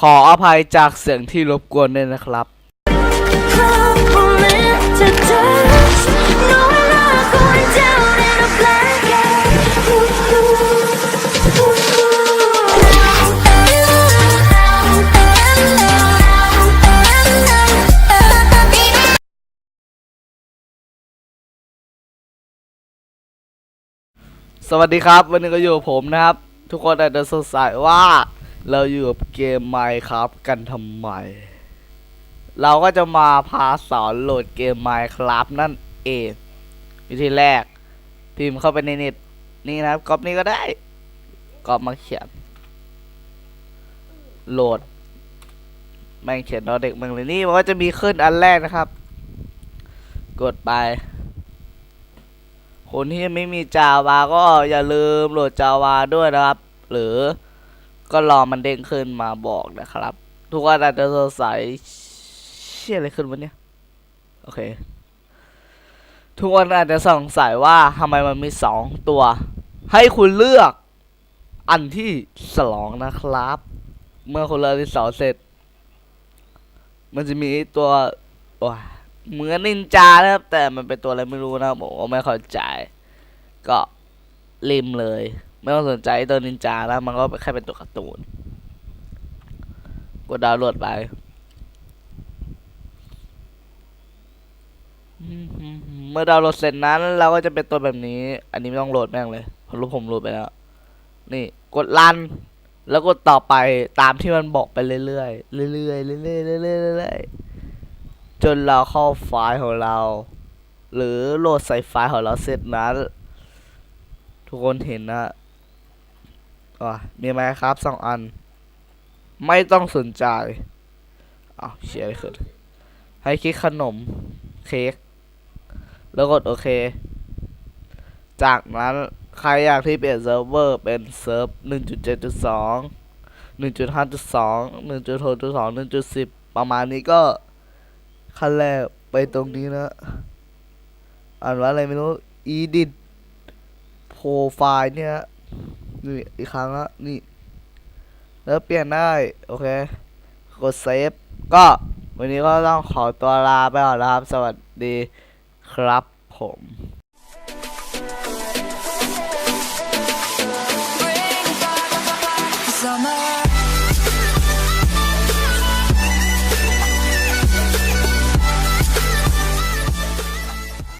ขออภัยจากเสียงที่รบกวนด้วยนะครับสวัสดีครับวันนี้ก็อยู่กับผมนะครับทุกคนอาจจะสงสัยว่าเราอยู่กับเกม Minecraft กันทำไมเราก็จะมาพาสอนโหลดเกม Minecraft นั่นเองวิธีแรกพิมพ์เข้าไปในเน็ตนี่นะครับก๊อปนี้ก็ได้ก๊อปมาเขียนโหลดแม่งเขียนเด็กมึงเลยนี่มันก็จะมีขึ้นอันแรกนะครับกดไปคนที่ไม่มี Java ก็อย่าลืมโหลด Java ด้วยนะครับหรือก็รอมันเด้งขึ้นมาบอกนะครับทุกคนอาจจะสงสัยเชี่ยอะไรขึ้นวะเนี่ยโอเคทุกคนอาจจะสงสัยว่าทำไมมันมี2ตัวให้คุณเลือกอันที่2นะครับเมื่อคุณเลือกที่2เสร็จมันจะมีตัวเหมือนนินจานะครับแต่มันเป็นตัวอะไรไม่รู้นะผมก็ไม่เข้าใจก็ริมเลยไม่ต้องสนใจตัวนินจาแล้วมันก็แค่เป็นตัวการ์ตูนกดดาวน์โหลดไปเมื่อดาวน์โหลดเสร็จนั้นเราก็จะเป็นตัวแบบนี้อันนี้ไม่ต้องโหลดแม่งเลยเพราะผมโหลดไปแล้วนี่กดรันแล้วกดต่อไปตามที่มันบอกไปเรื่อยๆเรื่อยๆเรื่อยๆเรื่อยๆจนเราเข้าไฟล์ของเราหรือโหลดใส่ไฟล์ของเราเสร็จนั้นทุกคนเห็นนะมีไหมครับ2 อันไม่ต้องสนใจเชียร์เลยคือให้คลิกขนมเค้กแล้วกดโอเคจากนั้นใครอยากที่เปลี่ยนเซิร์ฟเวอร์เป็นเซิร์ฟ 1.7.2 1.5.2 1.6.2 1.10 ประมาณนี้ก็ขั้นแรกไปตรงนี้นะอ่านว่าอะไรไม่รู้ edit profile เนี่ยนี่อีกครั้งละนี่แล้วเปลี่ยนได้โอเคกดเซฟก็วันนี้ก็ต้องขอตัวลาไปก่อนนะครับสวัสดีครับผม